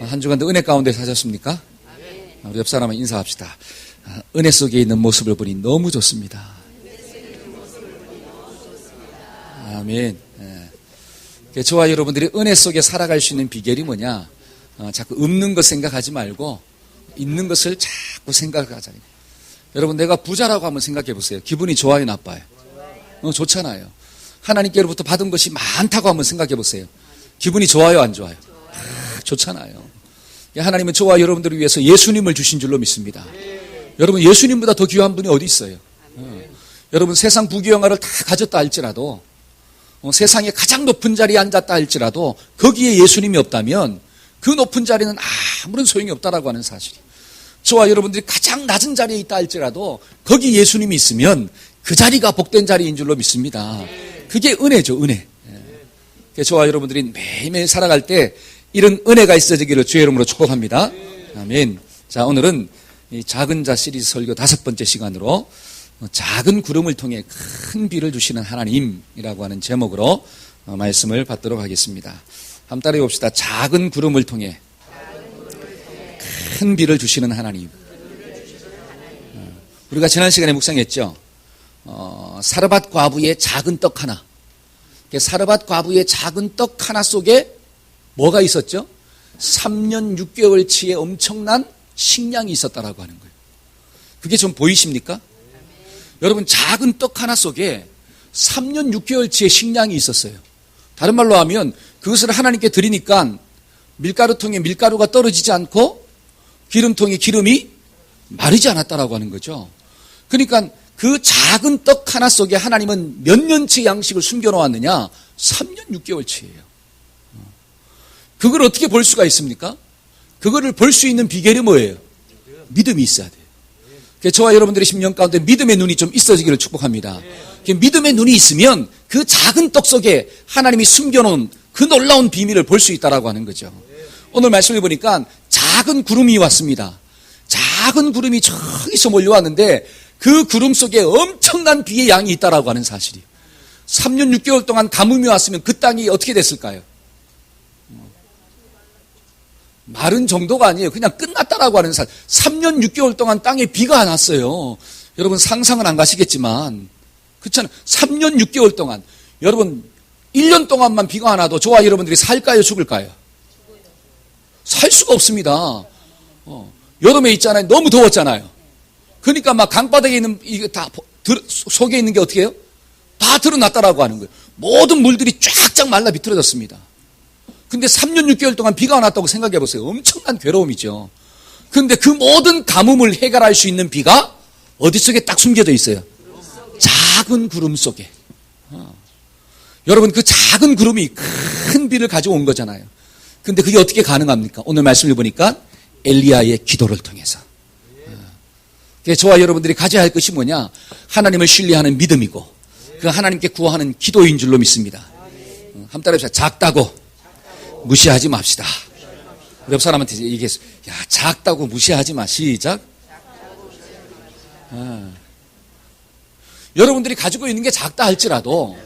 한 주간도 은혜 가운데 사셨습니까? 우리 옆 사람은 인사합시다. 은혜 속에 있는 모습을 보니 너무 좋습니다. 아멘. 저와 여러분들이 은혜 속에 살아갈 수 있는 비결이 뭐냐? 자꾸 없는 것 생각하지 말고 있는 것을 자꾸 생각하자. 여러분, 내가 부자라고 한번 생각해 보세요. 기분이 좋아요, 나빠요? 좋잖아요. 하나님께로부터 받은 것이 많다고 한번 생각해 보세요. 기분이 좋아요, 안 좋아요? 좋잖아요. 하나님은 저와 여러분들을 위해서 예수님을 주신 줄로 믿습니다. 여러분, 예수님보다 더 귀한 분이 어디 있어요? 여러분, 세상 부귀영화를 다 가졌다 할지라도, 세상의 가장 높은 자리에 앉았다 할지라도 거기에 예수님이 없다면 그 높은 자리는 아무런 소용이 없다라고 하는 사실이에요. 저와 여러분들이 가장 낮은 자리에 있다 할지라도 거기 예수님이 있으면 그 자리가 복된 자리인 줄로 믿습니다. 그게 은혜죠, 은혜. 저와 여러분들이 매일매일 살아갈 때 이런 은혜가 있어지기를 주의 이름으로 축복합니다. 아멘. 자, 오늘은 이 작은 자 시리즈 설교 5번째 시간으로 작은 구름을 통해 큰 비를 주시는 하나님이라고 하는 제목으로 말씀을 받도록 하겠습니다. 한번 따라해 봅시다. 작은 구름을 통해 큰 비를 주시는 하나님. 우리가 지난 시간에 묵상했죠. 사르밧 과부의 작은 떡 하나. 사르밧 과부의 작은 떡 하나 속에 뭐가 있었죠? 3년 6개월치의 엄청난 식량이 있었다라고 하는 거예요. 그게 좀 보이십니까? 여러분, 작은 떡 하나 속에 3년 6개월치의 식량이 있었어요. 다른 말로 하면 그것을 하나님께 드리니까 밀가루통에 밀가루가 떨어지지 않고 기름통에 기름이 마르지 않았다라고 하는 거죠. 그러니까 그 작은 떡 하나 속에 하나님은 몇 년치 양식을 숨겨놓았느냐? 3년 6개월치예요. 그걸 어떻게 볼 수가 있습니까? 그거를 볼 수 있는 비결이 뭐예요? 믿음이 있어야 돼요. 저와 여러분들의 심령 가운데 믿음의 눈이 좀 있어지기를 축복합니다. 믿음의 눈이 있으면 그 작은 떡 속에 하나님이 숨겨놓은 그 놀라운 비밀을 볼 수 있다라고 하는 거죠. 오늘 말씀을 보니까 작은 구름이 왔습니다. 작은 구름이 저기서 몰려왔는데 그 구름 속에 엄청난 비의 양이 있다라고 하는 사실이에요. 3년 6개월 동안 가뭄이 왔으면 그 땅이 어떻게 됐을까요? 마른 정도가 아니에요. 그냥 끝났다라고 하는 사실. 3년 6개월 동안 땅에 비가 안 왔어요. 여러분, 상상은 안 가시겠지만 그렇잖아요. 3년 6개월 동안. 여러분, 1년 동안만 비가 안 와도 저와 여러분들이 살까요, 죽을까요? 살 수가 없습니다. 여름에 있잖아요. 너무 더웠잖아요. 그러니까 막 강바닥에 있는 이게 다 속에 있는 게 어떻게 해요? 다 드러났다라고 하는 거예요. 모든 물들이 쫙쫙 말라 비틀어졌습니다. 근데 3년 6개월 동안 비가 안 왔다고 생각해 보세요. 엄청난 괴로움이죠. 근데 그 모든 가뭄을 해결할 수 있는 비가 어디 속에 딱 숨겨져 있어요? 작은 구름 속에. 여러분, 그 작은 구름이 큰 비를 가져온 거잖아요. 근데 그게 어떻게 가능합니까? 오늘 말씀을 보니까 엘리야의 기도를 통해서. 저와 여러분들이 가져야 할 것이 뭐냐? 하나님을 신뢰하는 믿음이고 그 하나님께 구하는 기도인 줄로 믿습니다. 한번 따라해보세요. 작다고 무시하지 맙시다. 우리 옆 사람한테 얘기했어요. 야, 작다고 무시하지 마. 시작. 여러분들이 가지고 있는 게 작다 할지라도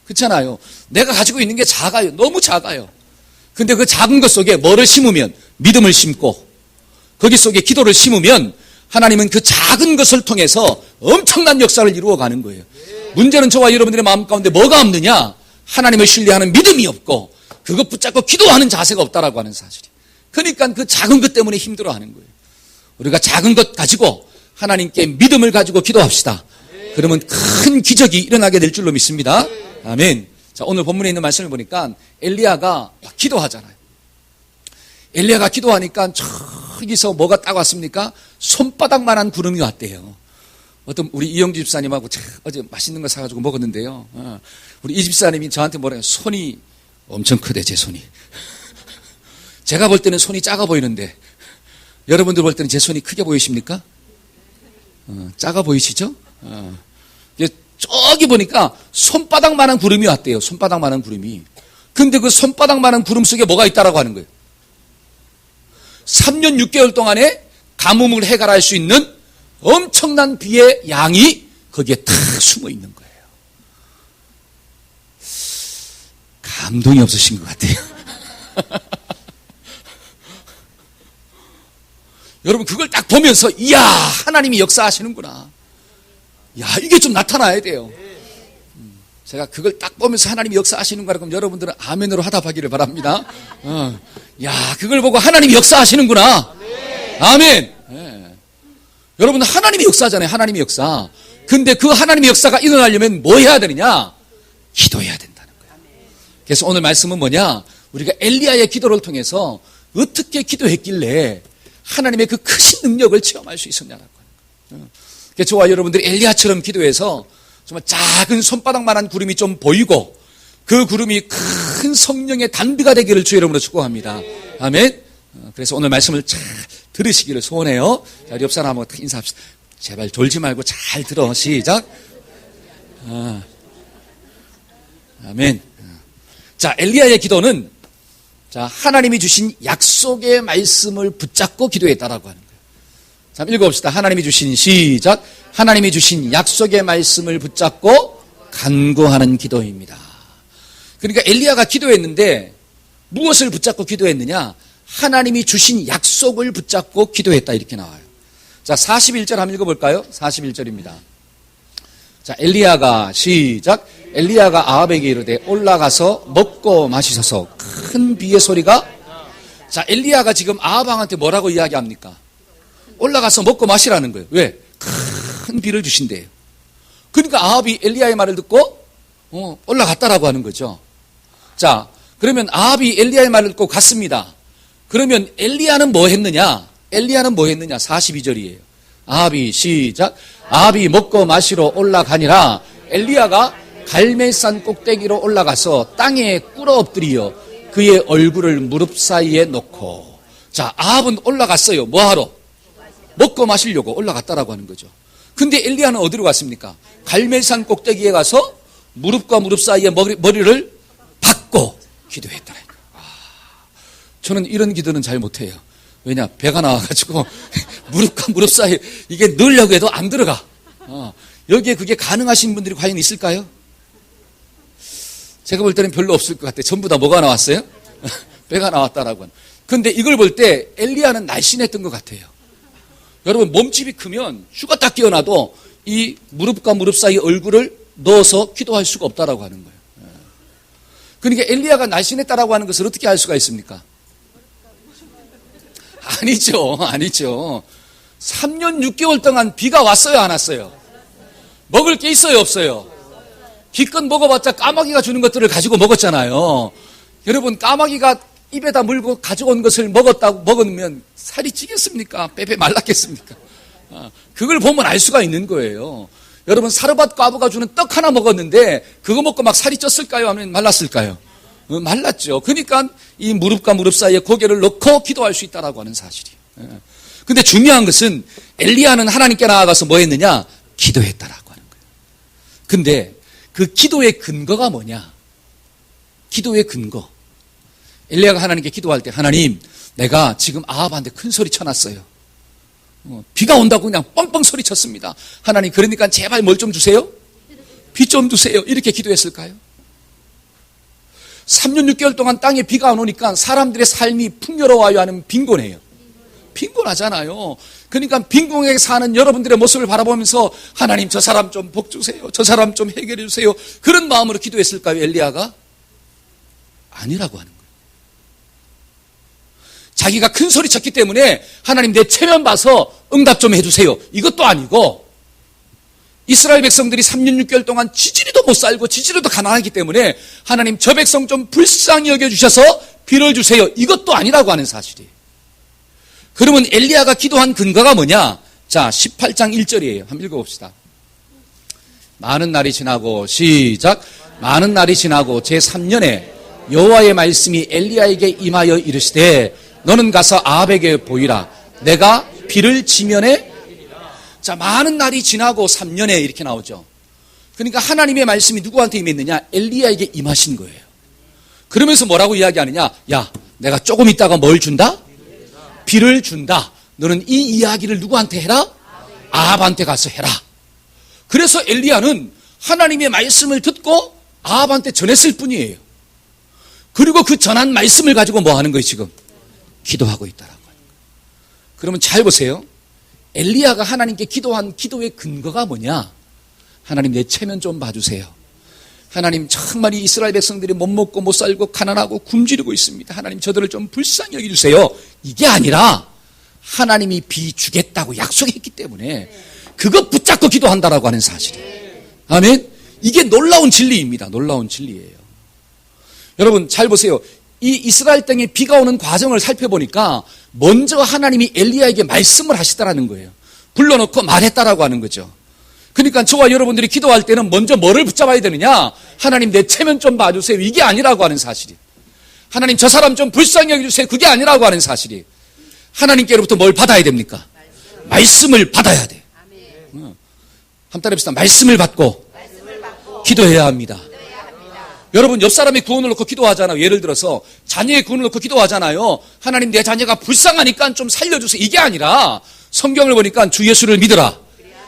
그렇잖아요. 내가 가지고 있는 게 작아요. 너무 작아요. 근데 그 작은 것 속에 뭐를 심으면 믿음을 심고 거기 속에 기도를 심으면 하나님은 그 작은 것을 통해서 엄청난 역사를 이루어가는 거예요. 문제는 저와 여러분들의 마음 가운데 뭐가 없느냐? 하나님을 신뢰하는 믿음이 없고 그것 붙잡고 기도하는 자세가 없다라고 하는 사실이에요. 그러니까 그 작은 것 때문에 힘들어하는 거예요. 우리가 작은 것 가지고 하나님께 믿음을 가지고 기도합시다. 그러면 큰 기적이 일어나게 될 줄로 믿습니다. 아멘. 자, 오늘 본문에 있는 말씀을 보니까 엘리야가 기도하잖아요. 엘리야가 기도하니까 저기서 뭐가 딱 왔습니까? 손바닥만한 구름이 왔대요. 어떤 우리 이영주 집사님하고 어제 맛있는 거 사가지고 먹었는데요. 우리 이 집사님이 저한테 뭐래요? 손이 엄청 크대, 제 손이. 제가 볼 때는 손이 작아 보이는데 여러분들 볼 때는 제 손이 크게 보이십니까? 작아 보이시죠? 저기 보니까 손바닥만한 구름이 왔대요. 손바닥만한 구름이. 근데 그 손바닥만한 구름 속에 뭐가 있다라고 하는 거예요? 3년 6개월 동안에 가뭄을 해결할 수 있는 엄청난 비의 양이 거기에 다 숨어 있는 거예요. 감동이 없으신 것 같아요. 여러분 그걸 딱 보면서 이야 하나님이 역사하시는구나. 야 이게 좀 나타나야 돼요. 제가 그걸 딱 보면서 하나님이 역사하시는구나 그럼 여러분들은 아멘으로 하답하기를 바랍니다. 야 그걸 보고 하나님이 역사하시는구나. 아멘. 네. 여러분 하나님이 역사잖아요. 하나님이 역사. 근데 그 하나님의 역사가 일어나려면 뭐 해야 되느냐? 기도해야 된다는 거예요. 그래서 오늘 말씀은 뭐냐? 우리가 엘리야의 기도를 통해서 어떻게 기도했길래 하나님의 그 크신 능력을 체험할 수 있었냐라고 하는 거예요. 그래서 저와 여러분들이 엘리야처럼 기도해서 정말 작은 손바닥만한 구름이 좀 보이고 그 구름이 큰 성령의 단비가 되기를 주의 이름으로 축복합니다. 아멘. 그래서 오늘 말씀을 잘 들으시기를 소원해요. 자, 우리 옆 사람하고 인사합시다. 제발 졸지 말고 잘 들어. 시작. 아멘. 자, 엘리야의 기도는 자, 하나님이 주신 약속의 말씀을 붙잡고 기도했다라고 하는 거예요. 자, 읽어봅시다. 하나님이 주신 시작. 하나님이 주신 약속의 말씀을 붙잡고 간구하는 기도입니다. 그러니까 엘리야가 기도했는데 무엇을 붙잡고 기도했느냐? 하나님이 주신 약속을 붙잡고 기도했다 이렇게 나와요. 자, 41절 한번 읽어볼까요? 41절입니다. 자, 엘리야가 시작. 엘리야가 아합에게 이르되 올라가서 먹고 마시소서. 큰 비의 소리가. 자, 엘리야가 지금 아합 왕한테 뭐라고 이야기합니까? 올라가서 먹고 마시라는 거예요. 왜? 큰 비를 주신대요. 그러니까 아합이 엘리야의 말을 듣고 올라갔다라고 하는 거죠. 자, 그러면 아합이 엘리야의 말을 듣고 갔습니다. 그러면 엘리야는 뭐 했느냐? 엘리야는 뭐 했느냐? 42절이에요. 아합이 시작. 아합이 먹고 마시러 올라가니라. 엘리야가 갈멜산 꼭대기로 올라가서 땅에 꿇어 엎드리어 그의 얼굴을 무릎 사이에 놓고. 자, 아합은 올라갔어요. 뭐하러? 먹고 마시려고 올라갔다라고 하는 거죠. 근데 엘리야는 어디로 갔습니까? 갈멜산 꼭대기에 가서 무릎과 무릎 사이에 머리를 박고 기도했다니까. 저는 이런 기도는 잘 못해요. 왜냐? 배가 나와가지고 무릎과 무릎 사이에 이게 넣으려고 해도 안 들어가. 여기에 그게 가능하신 분들이 과연 있을까요? 제가 볼 때는 별로 없을 것 같아요. 전부 다 뭐가 나왔어요? 배가 나왔다라고. 근데 이걸 볼 때 엘리야는 날씬했던 것 같아요. 여러분 몸집이 크면 죽었다 깨어나도 이 무릎과 무릎 사이에 얼굴을 넣어서 기도할 수가 없다라고 하는 거예요. 그러니까 엘리야가 날씬했다라고 하는 것을 어떻게 알 수가 있습니까? 아니죠. 3년 6개월 동안 비가 왔어요, 안 왔어요? 먹을 게 있어요, 없어요? 기껏 먹어봤자 까마귀가 주는 것들을 가지고 먹었잖아요. 여러분, 까마귀가 입에다 물고 가져온 것을 먹으면 살이 찌겠습니까? 빼빼 말랐겠습니까? 그걸 보면 알 수가 있는 거예요. 여러분, 사르밧 과부가 주는 떡 하나 먹었는데 그거 먹고 막 살이 쪘을까요? 아니면 말랐을까요? 말랐죠. 그러니까 이 무릎과 무릎 사이에 고개를 넣고 기도할 수 있다라고 하는 사실이에요. 근데 중요한 것은 엘리야는 하나님께 나아가서 뭐 했느냐? 기도했다라고 하는 거예요. 근데 그 기도의 근거가 뭐냐? 기도의 근거. 엘리야가 하나님께 기도할 때 하나님, 내가 지금 아합한테 큰 소리 쳐놨어요. 비가 온다고 그냥 뻥뻥 소리 쳤습니다. 하나님, 그러니까 제발 뭘 좀 주세요? 비 좀 주세요. 이렇게 기도했을까요? 3년 6개월 동안 땅에 비가 안 오니까 사람들의 삶이 풍요로워야 하는 빈곤해요. 빈곤하잖아요. 그러니까 빈곤하게 사는 여러분들의 모습을 바라보면서 하나님 저 사람 좀 복 주세요. 저 사람 좀 해결해 주세요. 그런 마음으로 기도했을까요? 엘리야가? 아니라고 하는 거예요. 자기가 큰 소리 쳤기 때문에 하나님 내 체면 봐서 응답 좀 해주세요. 이것도 아니고 이스라엘 백성들이 3년 6개월 동안 지지리도 못 살고 지지리도 가난하기 때문에 하나님 저 백성 좀 불쌍히 여겨주셔서 비를 주세요. 이것도 아니라고 하는 사실이에요. 그러면 엘리야가 기도한 근거가 뭐냐? 자, 18장 1절이에요. 한번 읽어봅시다. 많은 날이 지나고 시작. 많은 날이 지나고 제3년에 여호와의 말씀이 엘리야에게 임하여 이르시되 너는 가서 아합에게 보이라. 내가 비를 지면에. 자, 많은 날이 지나고 3년에 이렇게 나오죠. 그러니까 하나님의 말씀이 누구한테 임했느냐? 엘리야에게 임하신 거예요. 그러면서 뭐라고 이야기하느냐? 야, 내가 조금 있다가 뭘 준다? 비를 준다. 너는 이 이야기를 누구한테 해라? 아합한테 가서 해라. 그래서 엘리야는 하나님의 말씀을 듣고 아합한테 전했을 뿐이에요. 그리고 그 전한 말씀을 가지고 뭐 하는 거예요, 지금? 기도하고 있다라고 하는 거예요. 그러면 잘 보세요. 엘리야가 하나님께 기도한 기도의 근거가 뭐냐? 하나님 내 체면 좀 봐주세요. 하나님 정말 이 이스라엘 백성들이 못 먹고 못 살고 가난하고 굶주리고 있습니다. 하나님 저들을 좀 불쌍히 여겨주세요. 이게 아니라 하나님이 비 주겠다고 약속했기 때문에 그거 붙잡고 기도한다라고 하는 사실이에요. 아멘. 이게 놀라운 진리입니다. 놀라운 진리예요. 여러분 잘 보세요. 이 이스라엘 땅에 비가 오는 과정을 살펴보니까 먼저 하나님이 엘리야에게 말씀을 하시더라는 거예요. 불러놓고 말했다라고 하는 거죠. 그러니까 저와 여러분들이 기도할 때는 먼저 뭐를 붙잡아야 되느냐? 하나님 내 체면 좀 봐주세요. 이게 아니라고 하는 사실이에요. 하나님 저 사람 좀 불쌍히 여겨주세요. 그게 아니라고 하는 사실이에요. 하나님께로부터 뭘 받아야 됩니까? 말씀을 받아야 돼. 한번 해봅시다. 말씀을 받고 기도해야 합니다. 여러분 옆 사람의 구원을 놓고 기도하잖아요. 예를 들어서 자녀의 구원을 놓고 기도하잖아요. 하나님 내 자녀가 불쌍하니까 좀 살려주세요. 이게 아니라 성경을 보니까 주 예수를 믿으라.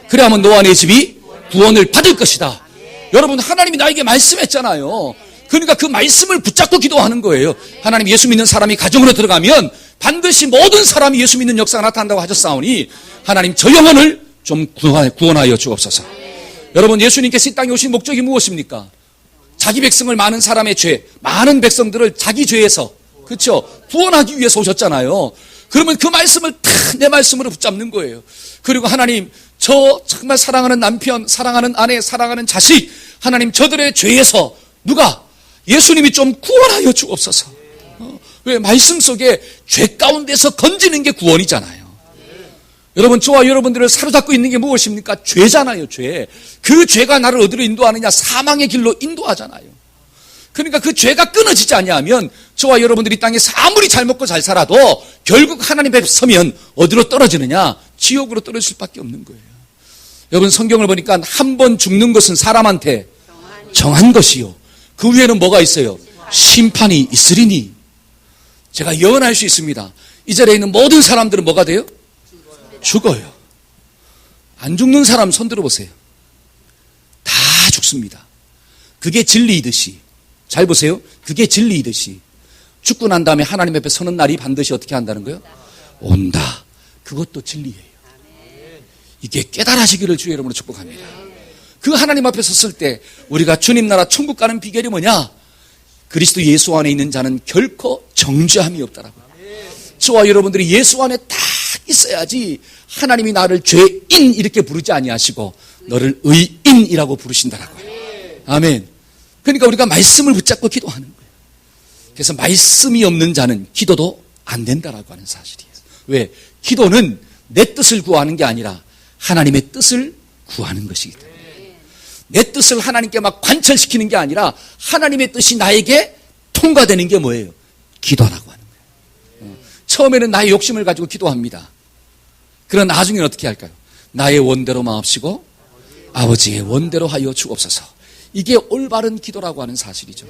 그래야만 너와 내 집이 구원을 받을 것이다. 여러분 하나님이 나에게 말씀했잖아요. 그러니까 그 말씀을 붙잡고 기도하는 거예요. 하나님 예수 믿는 사람이 가정으로 들어가면 반드시 모든 사람이 예수 믿는 역사가 나타난다고 하셨사오니 하나님 저 영혼을 좀 구원하여 주옵소서. 여러분 예수님께서 이 땅에 오신 목적이 무엇입니까? 자기 백성을 많은 사람의 죄, 많은 백성들을 자기 죄에서 그렇죠? 구원하기 위해서 오셨잖아요. 그러면 그 말씀을 다 내 말씀으로 붙잡는 거예요. 그리고 하나님 저 정말 사랑하는 남편, 사랑하는 아내, 사랑하는 자식 하나님 저들의 죄에서 누가? 예수님이 좀 구원하여 주옵소서. 왜? 말씀 속에 죄 가운데서 건지는 게 구원이잖아요. 여러분 저와 여러분들을 사로잡고 있는 게 무엇입니까? 죄잖아요. 죄. 그 죄가 나를 어디로 인도하느냐? 사망의 길로 인도하잖아요. 그러니까 그 죄가 끊어지지 않냐면 저와 여러분들이 땅에서 아무리 잘 먹고 잘 살아도 결국 하나님 앞에 서면 어디로 떨어지느냐? 지옥으로 떨어질 수밖에 없는 거예요. 여러분 성경을 보니까 한 번 죽는 것은 사람한테 정한 것이요. 그 위에는 뭐가 있어요? 심판이 있으리니. 제가 예언할 수 있습니다. 이 자리에 있는 모든 사람들은 뭐가 돼요? 죽어요. 안 죽는 사람 손 들어보세요. 다 죽습니다. 그게 진리이듯이 잘 보세요. 그게 진리이듯이 죽고 난 다음에 하나님 앞에 서는 날이 반드시 어떻게 한다는 거예요? 온다. 그것도 진리예요. 이게 깨달아지기를 주의 이름으로 축복합니다. 그 하나님 앞에 섰을 때 우리가 주님 나라 천국 가는 비결이 뭐냐? 그리스도 예수 안에 있는 자는 결코 정죄함이 없다라고요. 저와 여러분들이 예수 안에 딱 있어야지 하나님이 나를 죄인 이렇게 부르지 아니하시고 너를 의인이라고 부르신다라고요. 아멘. 그러니까 우리가 말씀을 붙잡고 기도하는 거예요. 그래서 말씀이 없는 자는 기도도 안 된다라고 하는 사실이에요. 왜? 기도는 내 뜻을 구하는 게 아니라 하나님의 뜻을 구하는 것이기 때문에 내 뜻을 하나님께 막 관철시키는 게 아니라 하나님의 뜻이 나에게 통과되는 게 뭐예요? 기도라고 하는 거예요. 처음에는 나의 욕심을 가지고 기도합니다. 그러나 나중에는 어떻게 할까요? 나의 원대로 마옵시고 아버지의 원대로 하여 주옵소서. 이게 올바른 기도라고 하는 사실이죠.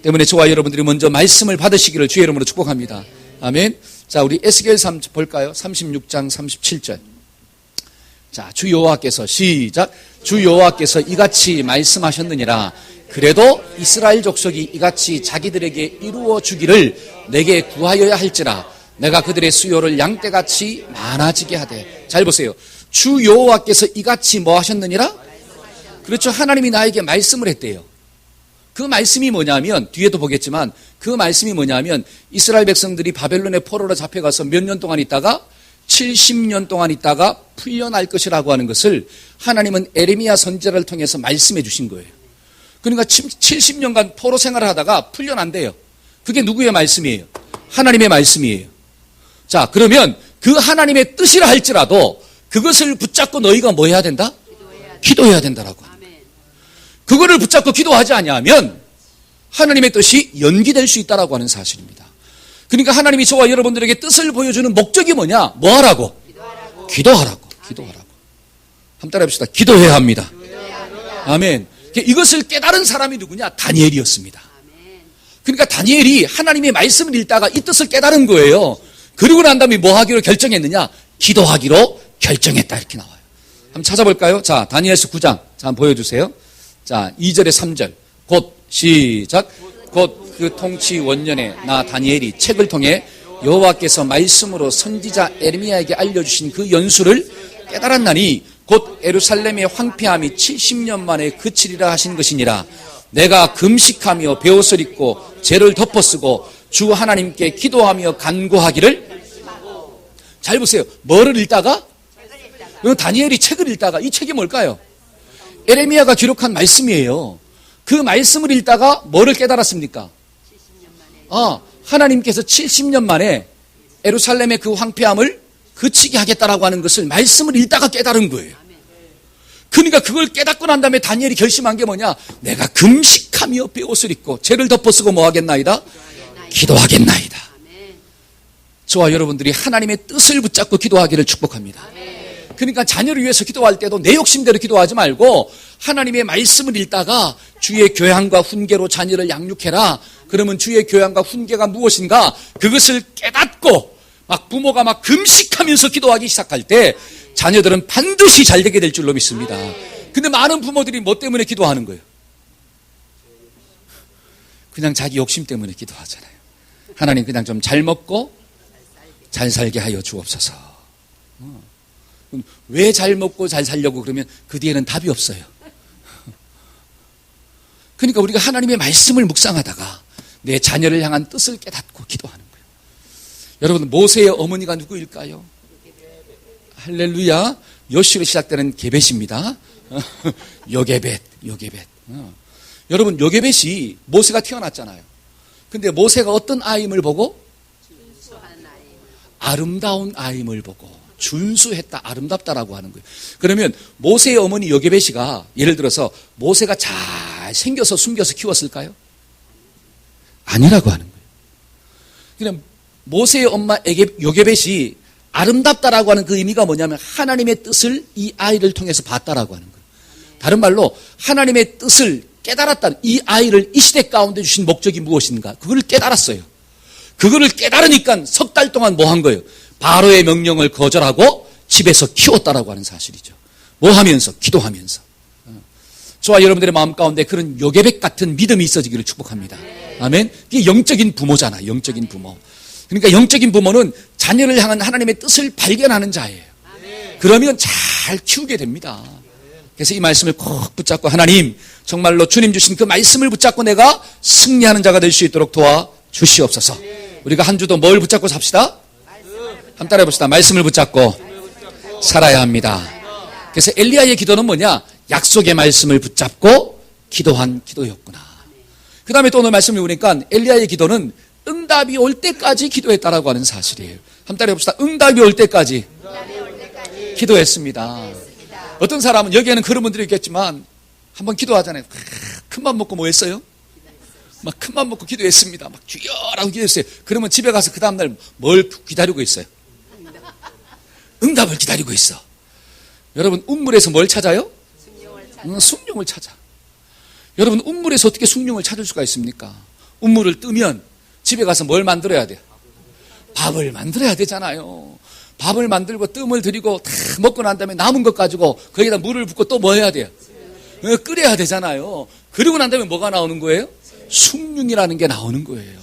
때문에 저와 여러분들이 먼저 말씀을 받으시기를 주의 이름으로 축복합니다. 아멘. 자, 우리 에스겔 3 볼까요? 36장 37절. 자, 주 여호와께서 시작. 주 여호와께서 이같이 말씀하셨느니라. 그래도 이스라엘 족속이 이같이 자기들에게 이루어 주기를 내게 구하여야 할지라. 내가 그들의 수요를 양떼같이 많아지게 하되. 잘 보세요. 주 여호와께서 이같이 뭐 하셨느니라? 그렇죠. 하나님이 나에게 말씀을 했대요. 그 말씀이 뭐냐면 뒤에도 보겠지만 그 말씀이 뭐냐면 이스라엘 백성들이 바벨론의 포로로 잡혀가서 몇 년 동안 있다가 70년 동안 있다가 풀려날 것이라고 하는 것을 하나님은 에레미야 선지자를 통해서 말씀해 주신 거예요. 그러니까 70년간 포로 생활을 하다가 풀려난대요. 그게 누구의 말씀이에요? 하나님의 말씀이에요. 자, 그러면 그 하나님의 뜻이라 할지라도 그것을 붙잡고 너희가 뭐 해야 된다? 기도해야 된다라고. 그거를 붙잡고 기도하지 아니하면 하나님의 뜻이 연기될 수 있다라고 하는 사실입니다. 그러니까 하나님이 저와 여러분들에게 뜻을 보여주는 목적이 뭐냐? 뭐 하라고? 기도하라고. 한번 따라 해봅시다. 기도해야 합니다. 아멘. 이것을 깨달은 사람이 누구냐? 다니엘이었습니다. 그러니까 다니엘이 하나님의 말씀을 읽다가 이 뜻을 깨달은 거예요. 그리고 난 다음에 뭐 하기로 결정했느냐? 기도하기로 결정했다 이렇게 나와요. 한번 찾아볼까요? 자, 다니엘서 9장. 자, 한번 보여주세요. 자, 2절에 3절. 곧 시작. 곧 그 통치 원년에 나 다니엘이 책을 통해 여호와께서 말씀으로 선지자 에레미야에게 알려주신 그 연수를 깨달았나니 곧 예루살렘의 황폐함이 70년 만에 그치리라 하신 것이니라. 내가 금식하며 베옷을 입고 죄를 덮어쓰고 주 하나님께 기도하며 간구하기를. 잘 보세요. 뭐를 읽다가? 다니엘이 책을 읽다가. 이 책이 뭘까요? 에레미야가 기록한 말씀이에요. 그 말씀을 읽다가 뭐를 깨달았습니까? 하나님께서 70년 만에 예루살렘의 그 황폐함을 그치게 하겠다라고 하는 것을 말씀을 읽다가 깨달은 거예요. 그러니까 그걸 깨닫고 난 다음에 다니엘이 결심한 게 뭐냐? 내가 금식하며 베옷을 입고 죄를 덮어쓰고 뭐 하겠나이다? 기도하겠나이다. 저와 여러분들이 하나님의 뜻을 붙잡고 기도하기를 축복합니다. 그러니까 자녀를 위해서 기도할 때도 내 욕심대로 기도하지 말고 하나님의 말씀을 읽다가 주의 교양과 훈계로 자녀를 양육해라. 그러면 주의 교양과 훈계가 무엇인가? 그것을 깨닫고 막 부모가 막 금식하면서 기도하기 시작할 때 자녀들은 반드시 잘 되게 될 줄로 믿습니다. 근데 많은 부모들이 뭐 때문에 기도하는 거예요? 그냥 자기 욕심 때문에 기도하잖아요. 하나님 그냥 좀 잘 먹고 잘 살게 하여 주옵소서. 왜 잘 먹고 잘 살려고 그러면 그 뒤에는 답이 없어요. 그러니까 우리가 하나님의 말씀을 묵상하다가 내 자녀를 향한 뜻을 깨닫고 기도하는 거예요. 여러분, 모세의 어머니가 누구일까요? 할렐루야. 요시로 시작되는 게벳입니다. 요게벳. 여러분, 요게벳이 모세가 태어났잖아요. 근데 모세가 어떤 아임을 보고? 아름다운 아임을 보고 준수했다, 아름답다라고 하는 거예요. 그러면 모세의 어머니 요게벳이가 예를 들어서 모세가 잘 생겨서 숨겨서 키웠을까요? 아니라고 하는 거예요. 그냥 모세의 엄마 요게벳이 아름답다라고 하는 그 의미가 뭐냐면 하나님의 뜻을 이 아이를 통해서 봤다라고 하는 거예요. 다른 말로 하나님의 뜻을 깨달았다는, 이 아이를 이 시대 가운데 주신 목적이 무엇인가? 그걸 깨달았어요. 그거를 깨달으니까 석 달 동안 뭐 한 거예요? 바로의 명령을 거절하고 집에서 키웠다라고 하는 사실이죠. 뭐 하면서? 기도하면서. 저와 여러분들의 마음 가운데 그런 요게벳 같은 믿음이 있어지기를 축복합니다. 아멘. 이게 영적인 부모잖아. 영적인 부모. 그러니까 영적인 부모는 자녀를 향한 하나님의 뜻을 발견하는 자예요. 그러면 잘 키우게 됩니다. 그래서 이 말씀을 꼭 붙잡고 하나님 정말로 주님 주신 그 말씀을 붙잡고 내가 승리하는 자가 될 수 있도록 도와주시옵소서. 우리가 한 주도 뭘 붙잡고 삽시다? 한번 따라해 봅시다. 말씀을 붙잡고 살아야 합니다. 그래서 엘리야의 기도는 뭐냐? 약속의 말씀을 붙잡고 기도한 기도였구나. 그 다음에 또 오늘 말씀을 보니까 엘리야의 기도는 응답이 올 때까지 기도했다라고 하는 사실이에요. 한번 따라해 봅시다. 응답이 올 때까지 기도했습니다. 어떤 사람은 여기에는 그런 분들이 있겠지만 한번 기도하잖아요. 큰맘 먹고 뭐 했어요? 막 큰맘 먹고 기도했습니다. 막 주여라고 기도했어요. 그러면 집에 가서 그 다음날 뭘 기다리고 있어요? 응답을 기다리고 있어. 여러분, 운물에서 뭘 찾아요? 숭늉을 찾아. 여러분, 운물에서 어떻게 숭늉을 찾을 수가 있습니까? 운물을 뜨면 집에 가서 뭘 만들어야 돼요? 밥을 만들어야 되잖아요. 밥을 만들고 뜸을 들이고 다 먹고 난 다음에 남은 것 가지고 거기다 물을 붓고 또 뭐 해야 돼요? 끓여야 되잖아요. 그리고 난 다음에 뭐가 나오는 거예요? 숭늉이라는 게 나오는 거예요.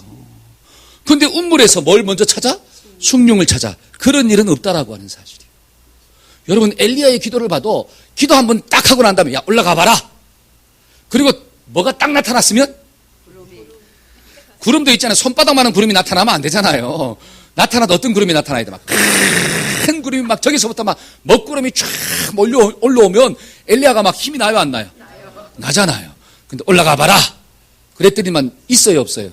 그런데 운물에서 뭘 먼저 찾아? 숭늉을 찾아. 그런 일은 없다라고 하는 사실이에요. 여러분, 엘리야의 기도를 봐도 기도 한번 딱 하고 난 다음에 야 올라가 봐라. 그리고 뭐가 딱 나타났으면 구름도 있잖아요. 손바닥만한 구름이 나타나면 안 되잖아요. 나타나도 어떤 구름이 나타나야 돼? 막 큰 구름이 막 저기서부터 막 먹구름이 쫙 올라오면 엘리야가 막 힘이 나요, 안 나요? 나잖아요. 근데 올라가 봐라. 그랬더니만 있어요, 없어요?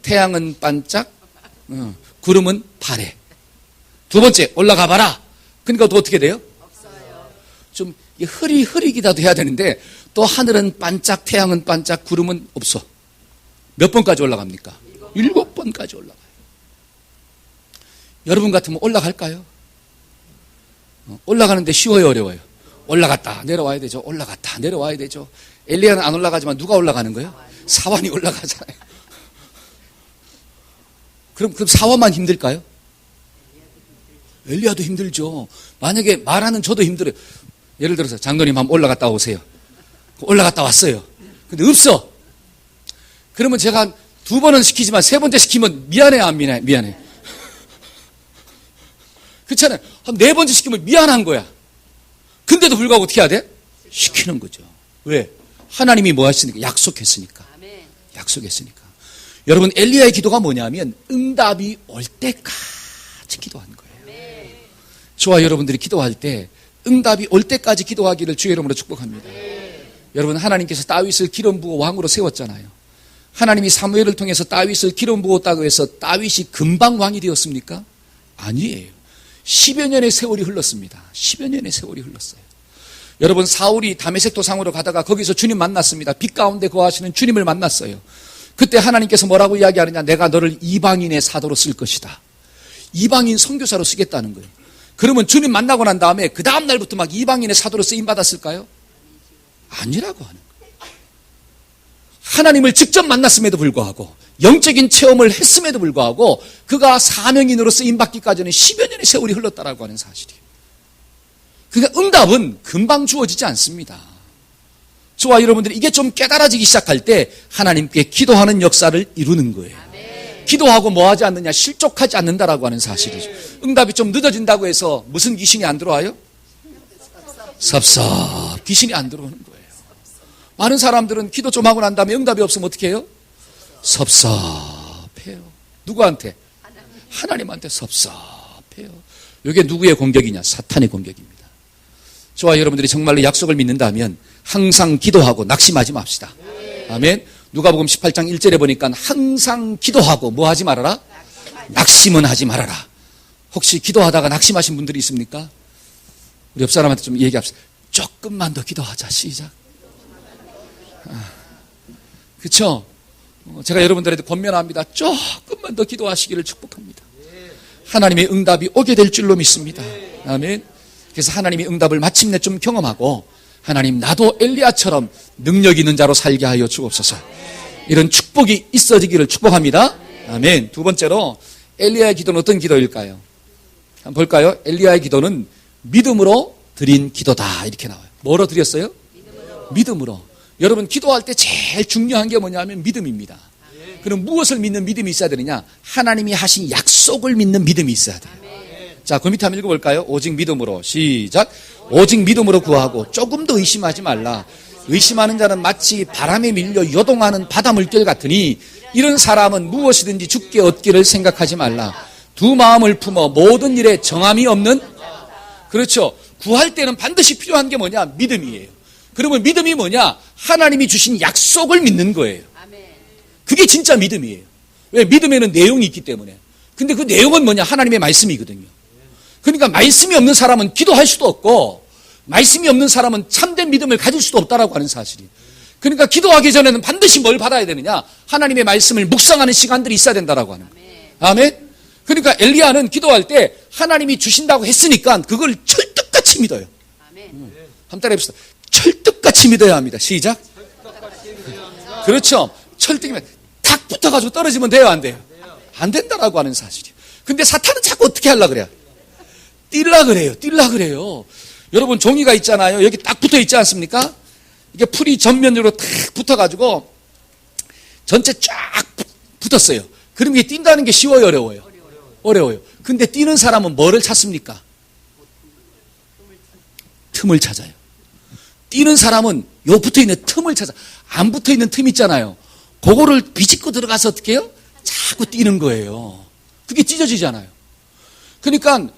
태양은 반짝, 구름은 파래. 두 번째, 올라가 봐라. 그러니까 또 어떻게 돼요? 좀 흐리기라도 해야 되는데 또 하늘은 반짝, 태양은 반짝, 구름은 없어. 몇 번까지 올라갑니까? 7번까지 올라가요. 여러분 같으면 올라갈까요? 올라가는데 쉬워요, 어려워요? 올라갔다 내려와야 되죠. 올라갔다 내려와야 되죠. 엘리야는 안 올라가지만 누가 올라가는 거예요? 사환이 올라가잖아요. 그럼 사환만 힘들까요? 엘리야도 힘들죠. 만약에 말하는 저도 힘들어요. 예를 들어서 장로님 한번 올라갔다 오세요. 올라갔다 왔어요. 근데 없어. 그러면 제가 두 번은 시키지만 세 번째 시키면 미안해, 안 미안해? 미안해. 그렇잖아요. 한 네 번째 시키면 미안한 거야. 근데도 불구하고 어떻게 해야 돼? 시키는 거죠. 왜? 하나님이 뭐 하시니까? 약속했으니까. 약속했으니까. 여러분, 엘리야의 기도가 뭐냐면 응답이 올 때까지 기도한 거예요. 저와 여러분들이 기도할 때 응답이 올 때까지 기도하기를 주의 이름으로 축복합니다. 여러분, 하나님께서 다윗을 기름 부어 왕으로 세웠잖아요. 하나님이 사무엘을 통해서 다윗을 기름 부었다고 해서 다윗이 금방 왕이 되었습니까? 아니에요. 10여 년의 세월이 흘렀습니다. 10여 년의 세월이 흘렀어요. 여러분, 사울이 다메섹 도상으로 가다가 거기서 주님 만났습니다. 빛 가운데 거하시는 주님을 만났어요. 그때 하나님께서 뭐라고 이야기하느냐? 내가 너를 이방인의 사도로 쓸 것이다. 이방인 선교사로 쓰겠다는 거예요. 그러면 주님 만나고 난 다음에 그 다음 날부터 막 이방인의 사도로 쓰임 받았을까요? 아니라고 하는 거예요. 하나님을 직접 만났음에도 불구하고 영적인 체험을 했음에도 불구하고 그가 사명인으로 쓰임 받기까지는 10여 년의 세월이 흘렀다라고 하는 사실이에요. 그러니까 응답은 금방 주어지지 않습니다. 저와 여러분들이 이게 좀 깨달아지기 시작할 때 하나님께 기도하는 역사를 이루는 거예요. 기도하고 뭐 하지 않느냐? 실족하지 않는다라고 하는 사실이죠. 응답이 좀 늦어진다고 해서 무슨 귀신이 안 들어와요? 섭섭 귀신이 안 들어오는 거예요. 많은 사람들은 기도 좀 하고 난 다음에 응답이 없으면 어떻게 해요? 섭섭해요. 누구한테? 하나님한테 섭섭해요. 이게 누구의 공격이냐? 사탄의 공격입니다. 저와 여러분들이 정말로 약속을 믿는다면 항상 기도하고 낙심하지 맙시다. 아멘. 누가복음 18장 1절에 보니까 항상 기도하고 뭐 하지 말아라? 낙심은 하지 말아라. 혹시 기도하다가 낙심하신 분들이 있습니까? 우리 옆 사람한테 좀 얘기합시다. 조금만 더 기도하자. 시작. 그렇죠? 제가 여러분들한테 권면합니다. 조금만 더 기도하시기를 축복합니다. 하나님의 응답이 오게 될 줄로 믿습니다. 아멘. 그래서 하나님의 응답을 마침내 좀 경험하고 하나님, 나도 엘리야처럼 능력 있는 자로 살게 하여 주옵소서. 이런 축복이 있어지기를 축복합니다. 아멘. 두 번째로 엘리야의 기도는 어떤 기도일까요? 한번 볼까요? 엘리야의 기도는 믿음으로 드린 기도다 이렇게 나와요. 뭐로 드렸어요? 믿음으로. 여러분, 기도할 때 제일 중요한 게 뭐냐면 믿음입니다. 그럼 무엇을 믿는 믿음이 있어야 되느냐? 하나님이 하신 약속을 믿는 믿음이 있어야 돼요. 자, 그 밑에 한번 읽어볼까요? 오직 믿음으로. 시작. 오직 믿음으로 구하고 조금도 의심하지 말라. 의심하는 자는 마치 바람에 밀려 요동하는 바다 물결 같으니 이런 사람은 무엇이든지 죽게 얻기를 생각하지 말라. 두 마음을 품어 모든 일에 정함이 없는. 그렇죠. 구할 때는 반드시 필요한 게 뭐냐? 믿음이에요. 그러면 믿음이 뭐냐? 하나님이 주신 약속을 믿는 거예요. 그게 진짜 믿음이에요. 왜? 믿음에는 내용이 있기 때문에. 근데 그 내용은 뭐냐? 하나님의 말씀이거든요. 그러니까 말씀이 없는 사람은 기도할 수도 없고 말씀이 없는 사람은 참된 믿음을 가질 수도 없다라고 하는 사실이에요. 그러니까 기도하기 전에는 반드시 뭘 받아야 되느냐? 하나님의 말씀을 묵상하는 시간들이 있어야 된다라고 하는 거예요. 아멘. 그러니까 엘리야는 기도할 때 하나님이 주신다고 했으니까 그걸 철떡같이 믿어요. 한번 따라해 봅시다. 철떡같이 믿어야 합니다. 시작. 그렇죠. 철떡이면 탁 붙어가지고 떨어지면 돼요, 안 돼요? 안 된다라고 하는 사실이에요. 근데 사탄은 자꾸 어떻게 하려고 그래요? 뛸라 그래요. 여러분, 종이가 있잖아요. 여기 딱 붙어 있지 않습니까? 이게 풀이 전면으로 탁 붙어가지고 전체 쫙 붙었어요. 그럼 이게 뛴다는 게 쉬워요, 어려워요? 어려워요. 근데 뛰는 사람은 뭐를 찾습니까? 틈을 찾아요. 뛰는 사람은 요 붙어 있는 틈을 찾아. 안 붙어 있는 틈 있잖아요. 그거를 비집고 들어가서 어떻게 해요? 자꾸 뛰는 거예요. 그게 찢어지잖아요. 그러니까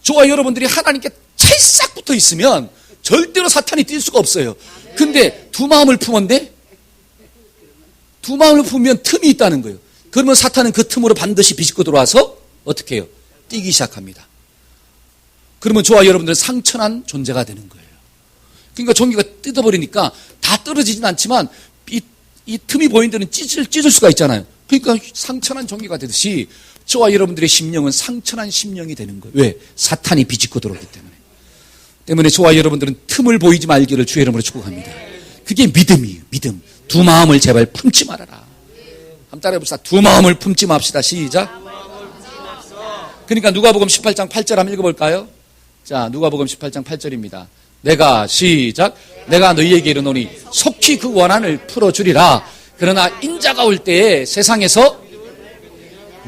저와 여러분들이 하나님께 찰싹 붙어 있으면 절대로 사탄이 뛸 수가 없어요. 근데 두 마음을 품었는데 두 마음을 품으면 틈이 있다는 거예요. 그러면 사탄은 그 틈으로 반드시 비집고 들어와서 어떻게 해요? 뛰기 시작합니다. 그러면 저와 여러분들은 상처난 존재가 되는 거예요. 그러니까 종이가 뜯어버리니까 다 떨어지진 않지만 이 틈이 보이는 데는 찢을 수가 있잖아요. 그러니까 상처난 종이가 되듯이 저와 여러분들의 심령은 상처난 심령이 되는 거예요. 왜? 사탄이 비집고 들어오기 때문에 저와 여러분들은 틈을 보이지 말기를 주의 이름으로 축복합니다. 그게 믿음이에요. 믿음. 두 마음을 제발 품지 말아라. 한번 따라해 봅시다. 두 마음을 품지 맙시다. 시작. 그러니까 누가복음 18장 8절 한번 읽어볼까요? 자, 누가복음 18장 8절입니다. 내가 시작. 내가 너희에게 이르노니 속히 그 원한을 풀어주리라. 그러나 인자가 올 때에 세상에서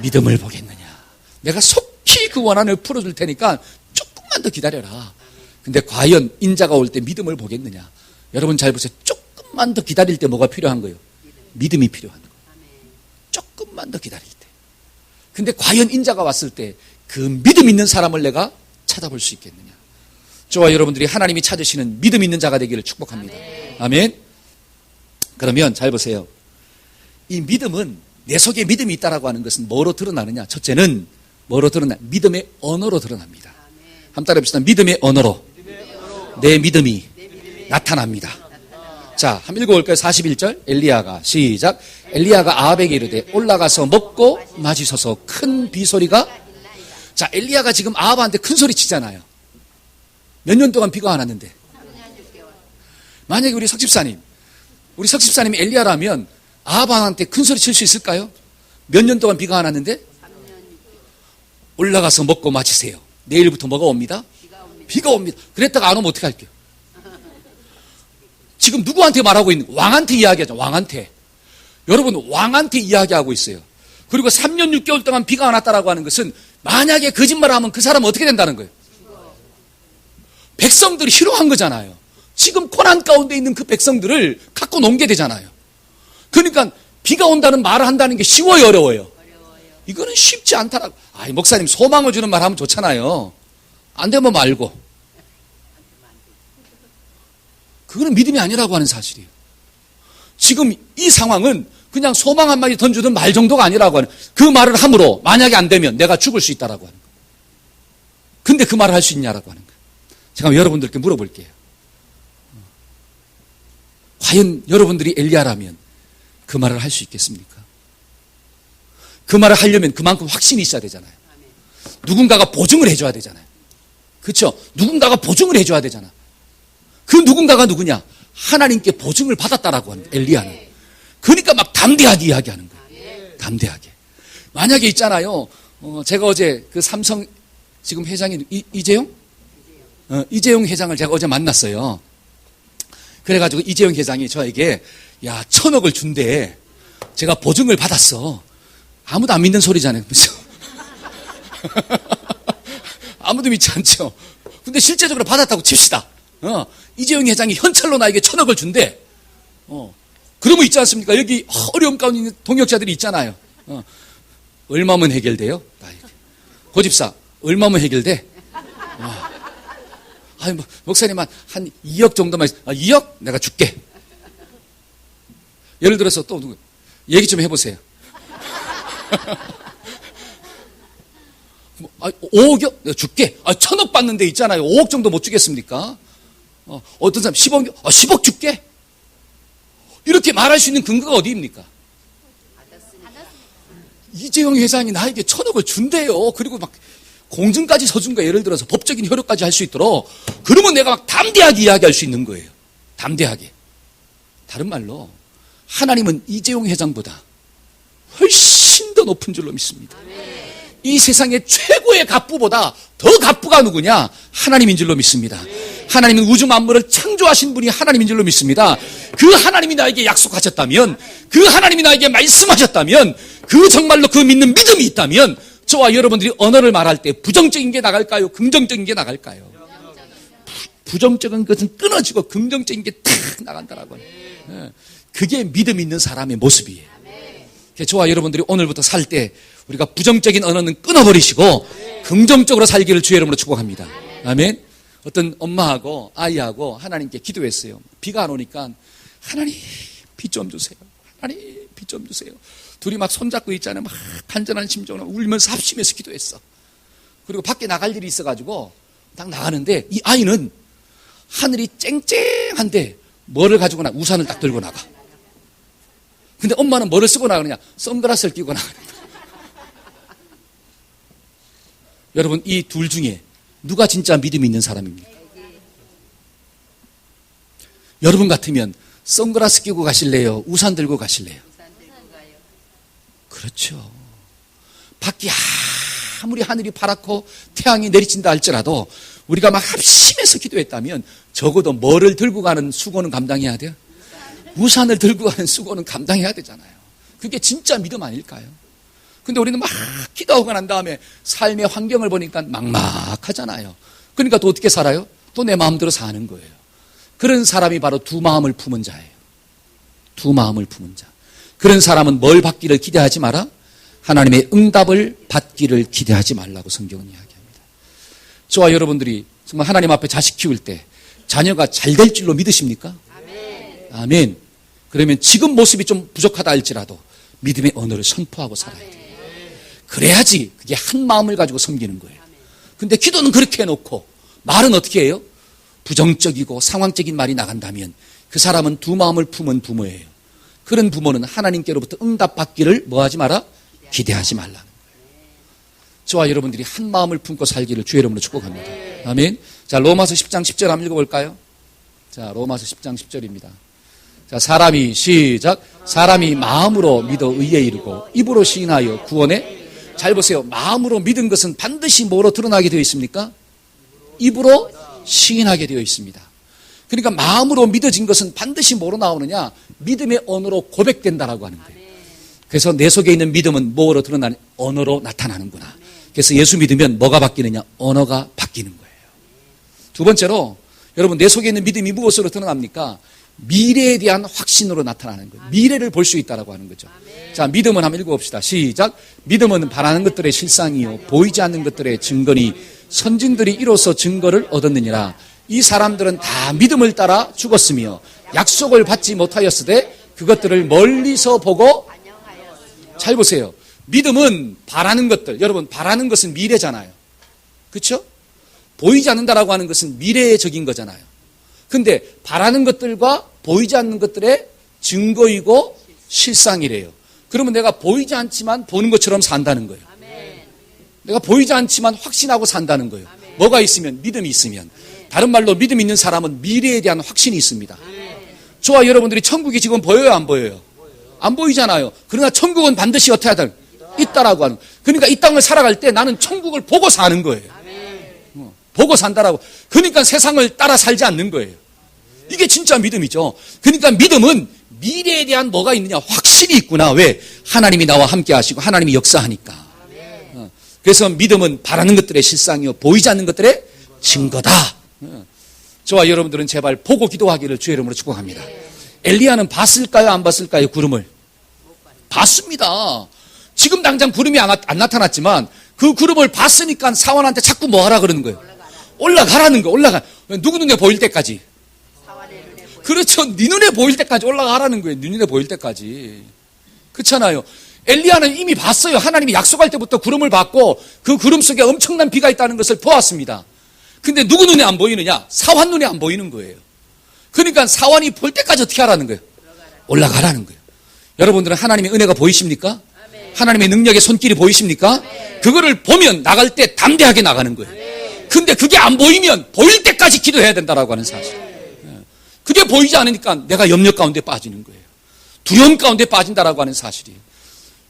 믿음을 보겠느냐. 내가 속히 그 원한을 풀어줄 테니까 조금만 더 기다려라. 근데 과연 인자가 올 때 믿음을 보겠느냐. 여러분 잘 보세요. 조금만 더 기다릴 때 뭐가 필요한 거예요? 믿음이 필요한 거예요. 조금만 더 기다릴 때. 근데 과연 인자가 왔을 때 그 믿음 있는 사람을 내가 찾아볼 수 있겠느냐. 저와 여러분들이 하나님이 찾으시는 믿음 있는 자가 되기를 축복합니다. 아멘. 그러면 잘 보세요. 이 믿음은, 내 속에 믿음이 있다라고 하는 것은 뭐로 드러나느냐. 첫째는 뭐로 드러나? 믿음의 언어로 드러납니다. 한번 따라해봅시다. 믿음의 언어로 내 믿음이 나타납니다. 자, 한번 읽어볼까요? 41절 엘리야가 시작. 엘리야가 아합에게 이르되 올라가서 먹고 마시소서. 큰 비소리가. 자, 엘리야가 지금 아합한테 큰 소리 치잖아요. 몇 년 동안 비가 안 왔는데. 만약에 우리 석집사님이 엘리야라면 아합한테 큰 소리 칠 수 있을까요? 몇 년 동안 비가 안 왔는데? 올라가서 먹고 마시세요. 내일부터 뭐가 옵니다? 비가 옵니다. 그랬다가 안 오면 어떻게 할게요? 지금 누구한테 말하고 있는 거예요? 왕한테 이야기하죠. 왕한테. 여러분, 왕한테 이야기하고 있어요. 그리고 3년 6개월 동안 비가 안 왔다라고 하는 것은 만약에 거짓말을 하면 그 사람은 어떻게 된다는 거예요? 백성들이 희롱한 거잖아요. 지금 고난 가운데 있는 그 백성들을 갖고 논게 되잖아요. 그러니까 비가 온다는 말을 한다는 게 쉬워요, 어려워요? 이거는 쉽지 않다라고. 아이, 목사님 소망을 주는 말 하면 좋잖아요. 안 되면 말고. 그거는 믿음이 아니라고 하는 사실이에요. 지금 이 상황은 그냥 소망 한마디 던주는 말 정도가 아니라고 하는, 그 말을 함으로 만약에 안 되면 내가 죽을 수 있다라고 하는 거예요. 근데 그 말을 할 수 있냐라고 하는 거예요. 제가 여러분들께 물어볼게요. 과연 여러분들이 엘리야라면 그 말을 할 수 있겠습니까? 그 말을 하려면 그만큼 확신이 있어야 되잖아요. 누군가가 보증을 해줘야 되잖아요. 그렇죠? 누군가가 보증을 해줘야 되잖아. 그 누군가가 누구냐? 하나님께 보증을 받았다라고 하는 거예요, 엘리야는. 그러니까 막 담대하게 이야기하는 거예요. 담대하게. 만약에 있잖아요. 제가 어제 그 삼성 지금 회장이 이재용? 이재용 회장을 제가 어제 만났어요. 그래가지고 이재용 회장이 저에게 야 1,000억을 준대. 제가 보증을 받았어. 아무도 안 믿는 소리잖아요. 그렇죠? 아무도 믿지 않죠. 근데 실제적으로 받았다고 칩시다. 이재용 회장이 현찰로 나에게 1,000억을 준대. 그러면 있지 않습니까? 여기 어려움 가운데 있는 동역자들이 있잖아요. 얼마면 해결돼요? 고집사, 얼마면 해결돼? 아니, 목사님 한 2억 정도만, 2억? 내가 줄게. 예를 들어서 또 누구, 얘기 좀 해보세요. 5억이요? 내가 줄게. 1,000억 받는 데 있잖아요. 5억 정도 못 주겠습니까? 어떤 사람 10억, 10억 줄게. 이렇게 말할 수 있는 근거가 어디입니까? 이재용 회장이 나에게 1,000억을 준대요. 그리고 막 공증까지 서준 거예요. 예를 들어서 법적인 효력까지 할 수 있도록. 그러면 내가 막 담대하게 이야기할 수 있는 거예요. 담대하게. 다른 말로 하나님은 이재용 회장보다 훨씬 더 높은 줄로 믿습니다. 이 세상의 최고의 갑부보다 더 갑부가 누구냐? 하나님인 줄로 믿습니다. 하나님은 우주 만물을 창조하신 분이 하나님인 줄로 믿습니다. 그 하나님이 나에게 약속하셨다면, 그 하나님이 나에게 말씀하셨다면, 그 정말로 그 믿는 믿음이 있다면 저와 여러분들이 언어를 말할 때 부정적인 게 나갈까요? 긍정적인 게 나갈까요? 부정적인 것은 끊어지고 긍정적인 게 탁 나간다라고 해요. 그게 믿음 있는 사람의 모습이에요. 저와 여러분들이 오늘부터 살 때 우리가 부정적인 언어는 끊어버리시고 긍정적으로 살기를 주의 이름으로 축복합니다. 아멘. 어떤 엄마하고 아이하고 하나님께 기도했어요. 비가 안 오니까 하나님 비 좀 주세요. 하나님 비 좀 주세요. 둘이 막 손잡고 있잖아요. 막 간절한 심정으로 울면서 합심해서 기도했어. 그리고 밖에 나갈 일이 있어가지고 딱 나가는데 이 아이는 하늘이 쨍쨍한데 뭐를 가지고 나? 우산을 딱 들고 나가. 근데 엄마는 뭐를 쓰고 나가느냐? 선글라스를 끼고 나가는 거예요. 여러분, 이 둘 중에 누가 진짜 믿음이 있는 사람입니까? 여러분 같으면 선글라스 끼고 가실래요? 우산 들고 가실래요? 그렇죠. 밖이 아무리 하늘이 파랗고 태양이 내리친다 할지라도 우리가 막 합심해서 기도했다면 적어도 뭐를 들고 가는 수고는 감당해야 돼요? 우산을 들고 가는 수고는 감당해야 되잖아요. 그게 진짜 믿음 아닐까요? 근데 우리는 막 기도하고 난 다음에 삶의 환경을 보니까 막막하잖아요. 그러니까 또 어떻게 살아요? 또 내 마음대로 사는 거예요. 그런 사람이 바로 두 마음을 품은 자예요. 두 마음을 품은 자. 그런 사람은 뭘 받기를 기대하지 마라? 하나님의 응답을 받기를 기대하지 말라고 성경은 이야기합니다. 저와 여러분들이 정말 하나님 앞에 자식 키울 때 자녀가 잘 될 줄로 믿으십니까? 아멘. 아멘. 그러면 지금 모습이 좀 부족하다 할지라도 믿음의 언어를 선포하고 살아야 돼요. 그래야지 그게 한 마음을 가지고 섬기는 거예요. 근데 기도는 그렇게 해놓고 말은 어떻게 해요? 부정적이고 상황적인 말이 나간다면 그 사람은 두 마음을 품은 부모예요. 그런 부모는 하나님께로부터 응답받기를 뭐하지 마라? 기대하지 말라는 거예요. 저와 여러분들이 한 마음을 품고 살기를 주의 이름으로 축복합니다. 아멘. 자, 로마서 10장 10절 한번 읽어볼까요? 자, 로마서 10장 10절입니다. 자, 사람이 마음으로 믿어 의에 이르고 입으로 시인하여 구원에. 잘 보세요. 마음으로 믿은 것은 반드시 뭐로 드러나게 되어 있습니까? 입으로 시인하게 되어 있습니다. 그러니까 마음으로 믿어진 것은 반드시 뭐로 나오느냐? 믿음의 언어로 고백된다라고 하는 거예요. 그래서 내 속에 있는 믿음은 뭐로 드러나는? 언어로 나타나는구나. 그래서 예수 믿으면 뭐가 바뀌느냐? 언어가 바뀌는 거예요. 두 번째로 여러분 내 속에 있는 믿음이 무엇으로 드러납니까? 미래에 대한 확신으로 나타나는 거예요. 미래를 볼 수 있다라고 하는 거죠. 자, 믿음은 한번 읽어봅시다. 시작. 믿음은 바라는 것들의 실상이요 보이지 않는 것들의 증거니 선진들이 이로써 증거를 얻었느니라. 이 사람들은 다 믿음을 따라 죽었으며 약속을 받지 못하였으되 그것들을 멀리서 보고. 잘 보세요. 믿음은 바라는 것들. 여러분 바라는 것은 미래잖아요. 그렇죠? 보이지 않는다라고 하는 것은 미래적인 거잖아요. 근데 바라는 것들과 보이지 않는 것들의 증거이고 실상이래요. 그러면 내가 보이지 않지만 보는 것처럼 산다는 거예요. 내가 보이지 않지만 확신하고 산다는 거예요. 뭐가 있으면? 믿음이 있으면. 다른 말로 믿음 있는 사람은 미래에 대한 확신이 있습니다. 저와 여러분들이 천국이 지금 보여요, 안 보여요? 안 보이잖아요. 그러나 천국은 반드시 어떻게 하든 있다라고 하는. 그러니까 이 땅을 살아갈 때 나는 천국을 보고 사는 거예요. 보고 산다라고. 그러니까 세상을 따라 살지 않는 거예요. 이게 진짜 믿음이죠. 그러니까 믿음은 미래에 대한 뭐가 있느냐? 확신이 있구나. 왜? 하나님이 나와 함께 하시고 하나님이 역사하니까. 그래서 믿음은 바라는 것들의 실상이요 보이지 않는 것들의 증거다. 저와 여러분들은 제발 보고 기도하기를 주의 이름으로 축복합니다. 엘리야는 봤을까요? 안 봤을까요? 구름을. 봤습니다. 지금 당장 구름이 안 나타났지만 그 구름을 봤으니까 사원한테 자꾸 뭐 하라 그러는 거예요? 올라가라는 거. 누구 눈에 보일 때까지. 그렇죠. 네 눈에 보일 때까지 올라가라는 거예요. 네 눈에 보일 때까지. 그렇잖아요. 엘리야는 이미 봤어요. 하나님이 약속할 때부터 구름을 봤고 그 구름 속에 엄청난 비가 있다는 것을 보았습니다. 근데 누구 눈에 안 보이느냐? 사환 눈에 안 보이는 거예요. 그러니까 사환이 볼 때까지 어떻게 하라는 거예요? 올라가라는 거예요. 여러분들은 하나님의 은혜가 보이십니까? 하나님의 능력의 손길이 보이십니까? 그거를 보면 나갈 때 담대하게 나가는 거예요. 근데 그게 안 보이면 보일 때까지 기도해야 된다라고 하는 사실. 그게 보이지 않으니까 내가 염려 가운데 빠지는 거예요. 두려움 가운데 빠진다라고 하는 사실이에요.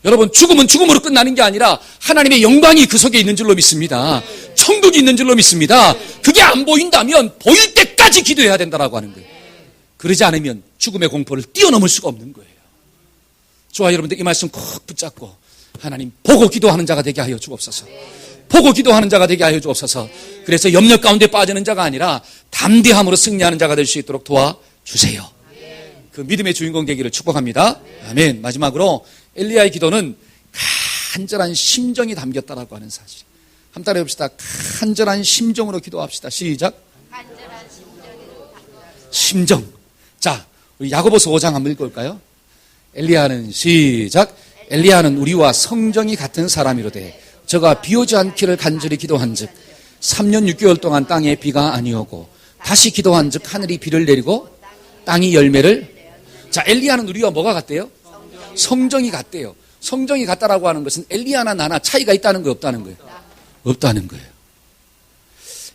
여러분 죽음은 죽음으로 끝나는 게 아니라 하나님의 영광이 그 속에 있는 줄로 믿습니다. 천국이 있는 줄로 믿습니다. 그게 안 보인다면 보일 때까지 기도해야 된다라고 하는 거예요. 그러지 않으면 죽음의 공포를 뛰어넘을 수가 없는 거예요. 저와 여러분들 이 말씀 꼭 붙잡고 하나님 보고 기도하는 자가 되게 하여 주옵소서. 보고 기도하는 자가 되게 하여 주옵소서. 그래서 염려 가운데 빠지는 자가 아니라 담대함으로 승리하는 자가 될 수 있도록 도와주세요. 그 믿음의 주인공 되기를 축복합니다. 아멘. 마지막으로 엘리야의 기도는 간절한 심정이 담겼다라고 하는 사실. 한번 따라해 봅시다. 간절한 심정으로 기도합시다. 시작. 심정. 자, 우리 야고보서 5장 한번 읽어볼까요? 엘리야는 시작. 엘리야는 우리와 성정이 같은 사람이로되 저가 비 오지 않기를 간절히 기도한즉 3년 6개월 동안 땅에 비가 아니오고 다시 기도한즉 하늘이 비를 내리고 땅이 열매를. 자, 엘리야는 우리와 뭐가 같대요? 성정이 같대요. 성정이 같다라고 하는 것은 엘리야나 나나 차이가 있다는 거예요, 없다는 거예요? 없다는 거예요.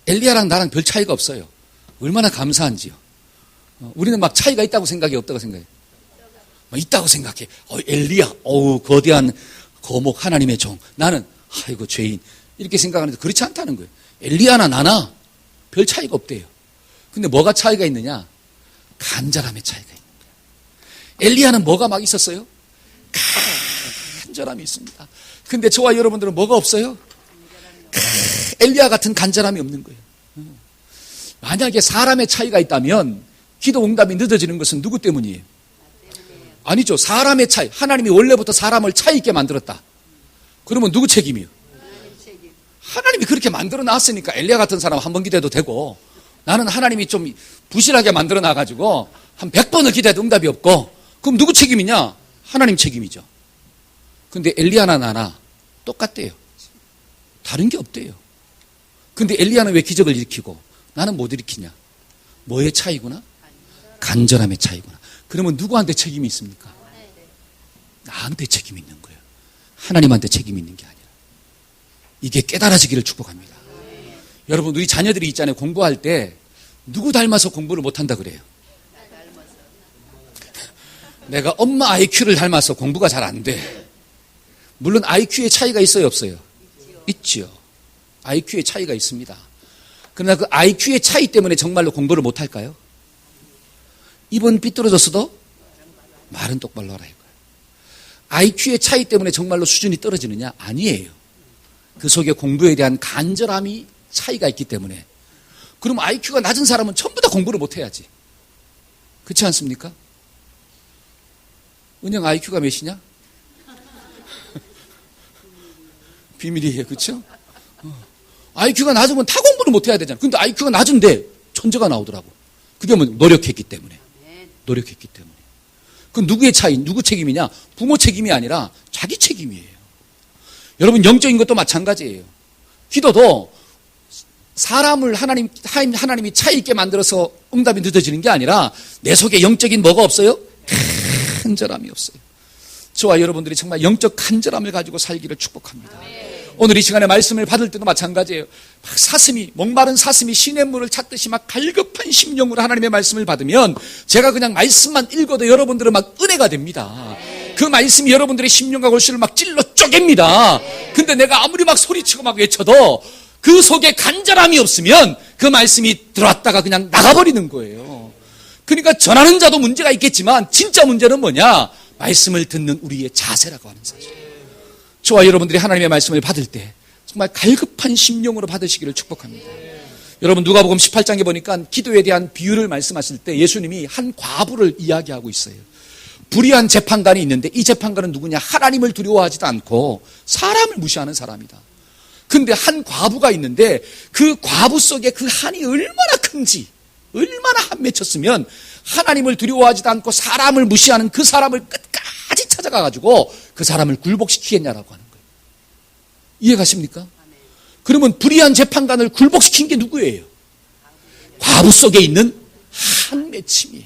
엘리야랑 나랑 별 차이가 없어요. 얼마나 감사한지요. 우리는 막 차이가 있다고 생각해, 없다고 생각해? 있다고 생각해. 엘리야, 거대한 거목 하나님의 종. 나는 아이고 죄인. 이렇게 생각하는데 그렇지 않다는 거예요. 엘리야나 나나 별 차이가 없대요. 근데 뭐가 차이가 있느냐? 간절함의 차이가 있는 거예요. 엘리야는 뭐가 막 있었어요? 간절함이 있습니다. 근데 저와 여러분들은 뭐가 없어요? 엘리야 같은 간절함이 없는 거예요. 만약에 사람의 차이가 있다면 기도 응답이 늦어지는 것은 누구 때문이에요? 아니죠. 사람의 차이. 하나님이 원래부터 사람을 차이 있게 만들었다. 그러면 누구 책임이에요? 하나님이 그렇게 만들어 놨으니까 엘리야 같은 사람 한 번 기도해도 되고, 나는 하나님이 좀 부실하게 만들어 놔가지고 한 100번을 기도해도 응답이 없고, 그럼 누구 책임이냐? 하나님 책임이죠. 근데 엘리야나 나나 똑같대요. 다른 게 없대요. 근데 엘리야는 왜 기적을 일으키고 나는 못 일으키냐? 뭐의 차이구나? 간절함의 차이구나. 그러면 누구한테 책임이 있습니까? 나한테 책임이 있는 거예요. 하나님한테 책임이 있는 게 아니라. 이게 깨달아지기를 축복합니다. 여러분, 우리 자녀들이 있잖아요. 공부할 때 누구 닮아서 공부를 못한다 그래요? 내가 엄마 IQ를 닮아서 공부가 잘 안 돼. 물론 IQ의 차이가 있어요, 없어요? 있죠. IQ의 차이가 있습니다. 그러나 그 IQ의 차이 때문에 정말로 공부를 못할까요? 입은 삐뚤어졌어도 말은 똑바로 하라 이거예요. IQ의 차이 때문에 정말로 수준이 떨어지느냐? 아니에요. 그 속에 공부에 대한 간절함이 차이가 있기 때문에. 그럼 IQ가 낮은 사람은 전부 다 공부를 못해야지. 그렇지 않습니까? 은영 IQ가 몇이냐? 비밀이에요. 그렇죠? IQ가 낮으면 다 공부를 못해야 되잖아. 근데 IQ가 낮은데 천재가 나오더라고. 그게 뭐 노력했기 때문에. 노력했기 때문에. 그건 누구의 차이, 누구 책임이냐? 부모 책임이 아니라 자기 책임이에요. 여러분, 영적인 것도 마찬가지예요. 기도도 사람을 하나님이 차이 있게 만들어서 응답이 늦어지는 게 아니라 내 속에 영적인 뭐가 없어요? 간절함이 없어요. 저와 여러분들이 정말 영적 간절함을 가지고 살기를 축복합니다. 오늘 이 시간에 말씀을 받을 때도 마찬가지예요. 막 목마른 사슴이 시냇물을 찾듯이 막 갈급한 심령으로 하나님의 말씀을 받으면 제가 그냥 말씀만 읽어도 여러분들은 막 은혜가 됩니다. 그 말씀이 여러분들의 심령과 골수를 막 찔러 쪼갭니다. 근데 내가 아무리 막 소리치고 막 외쳐도 그 속에 간절함이 없으면 그 말씀이 들어왔다가 그냥 나가버리는 거예요. 그러니까 전하는 자도 문제가 있겠지만 진짜 문제는 뭐냐? 말씀을 듣는 우리의 자세라고 하는 사실. 저와 여러분들이 하나님의 말씀을 받을 때 정말 갈급한 심령으로 받으시기를 축복합니다. 여러분, 누가복음 18장에 보니까 기도에 대한 비유를 말씀하실 때 예수님이 한 과부를 이야기하고 있어요. 불의한 재판관이 있는데 이 재판관은 누구냐? 하나님을 두려워하지도 않고 사람을 무시하는 사람이다. 근데 한 과부가 있는데 그 과부 속에 그 한이 얼마나 큰지, 얼마나 한 맺혔으면 하나님을 두려워하지도 않고 사람을 무시하는 그 사람을 끝까지 찾아가가지고 그 사람을 굴복시키겠냐라고 하는 거예요. 이해가십니까? 그러면 불의한 재판관을 굴복시킨 게 누구예요? 과부 속에 있는 한 맺힘이에요.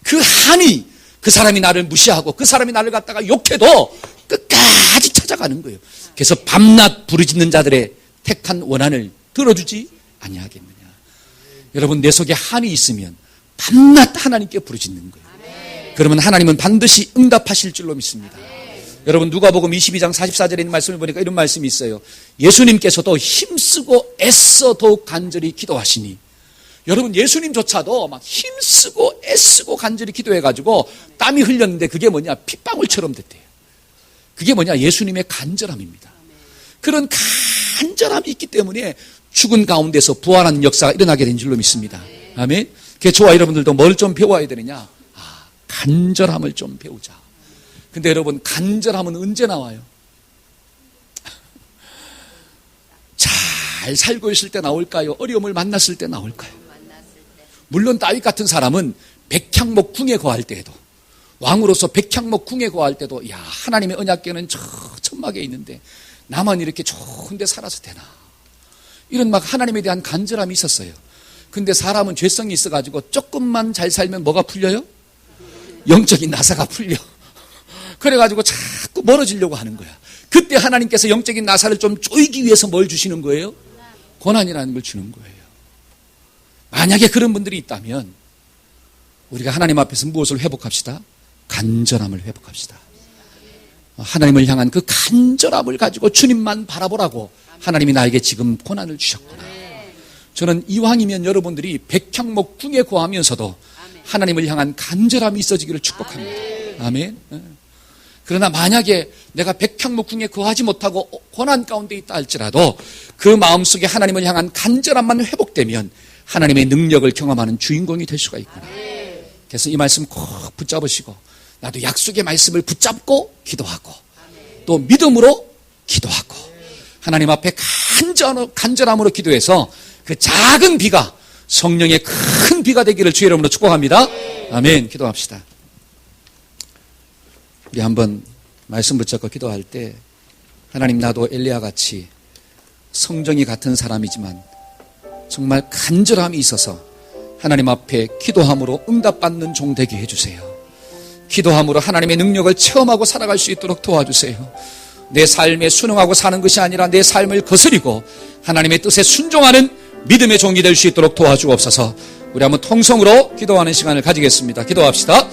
그 한이 그 사람이 나를 무시하고 그 사람이 나를 갖다가 욕해도 끝까지 찾아가는 거예요. 그래서 밤낮 부르짖는 자들의 택한 원한을 들어주지 아니하겠느냐. 여러분, 내 속에 한이 있으면 밤낮 하나님께 부르짖는 거예요. 그러면 하나님은 반드시 응답하실 줄로 믿습니다. 여러분, 누가복음 22장 44절에 있는 말씀을 보니까 이런 말씀이 있어요. 예수님께서도 힘쓰고 애써 더욱 간절히 기도하시니. 여러분, 예수님조차도 막 힘쓰고 애쓰고 간절히 기도해가지고 땀이 흘렸는데 그게 뭐냐? 핏방울처럼 됐대요. 그게 뭐냐? 예수님의 간절함입니다. 그런 간절함이 있기 때문에 죽은 가운데서 부활하는 역사가 일어나게 된 줄로 믿습니다. 아멘. 그래서 저와 여러분들도 뭘 좀 배워야 되느냐? 간절함을 좀 배우자. 근데 여러분, 간절함은 언제 나와요? 잘 살고 있을 때 나올까요? 어려움을 만났을 때 나올까요? 물론 다윗 같은 사람은 백향목 궁에 거할 때에도, 왕으로서 백향목 궁에 거할 때도, 야, 하나님의 언약궤는 저 천막에 있는데 나만 이렇게 좋은 데 살아서 되나, 이런 막 하나님에 대한 간절함이 있었어요. 근데 사람은 죄성이 있어가지고 조금만 잘 살면 뭐가 풀려요? 영적인 나사가 풀려. 그래가지고 자꾸 멀어지려고 하는 거야. 그때 하나님께서 영적인 나사를 좀 쪼이기 위해서 뭘 주시는 거예요? 고난이라는 걸 주는 거예요. 만약에 그런 분들이 있다면 우리가 하나님 앞에서 무엇을 회복합시다? 간절함을 회복합시다. 하나님을 향한 그 간절함을 가지고 주님만 바라보라고 하나님이 나에게 지금 고난을 주셨구나. 저는 이왕이면 여러분들이 백향목 궁에 거하면서도 하나님을 향한 간절함이 있어지기를 축복합니다. 아멘. 그러나 만약에 내가 백향목궁에 거하지 못하고 고난 가운데 있다 할지라도 그 마음속에 하나님을 향한 간절함만 회복되면 하나님의 능력을 경험하는 주인공이 될 수가 있구나. 그래서 이 말씀 꼭 붙잡으시고 나도 약속의 말씀을 붙잡고 기도하고 또 믿음으로 기도하고 하나님 앞에 간절함으로 기도해서 그 작은 비가 성령의 큰 비가 되기를 주의 이름으로 축복합니다. 아멘. 기도합시다. 우리 한번 말씀 붙잡고 기도할 때 하나님, 나도 엘리야 같이 성정이 같은 사람이지만 정말 간절함이 있어서 하나님 앞에 기도함으로 응답받는 종 되게 해주세요. 기도함으로 하나님의 능력을 체험하고 살아갈 수 있도록 도와주세요. 내 삶에 순응하고 사는 것이 아니라 내 삶을 거스리고 하나님의 뜻에 순종하는 믿음의 종이 될 수 있도록 도와주옵소서. 우리 한번 통성으로 기도하는 시간을 가지겠습니다. 기도합시다.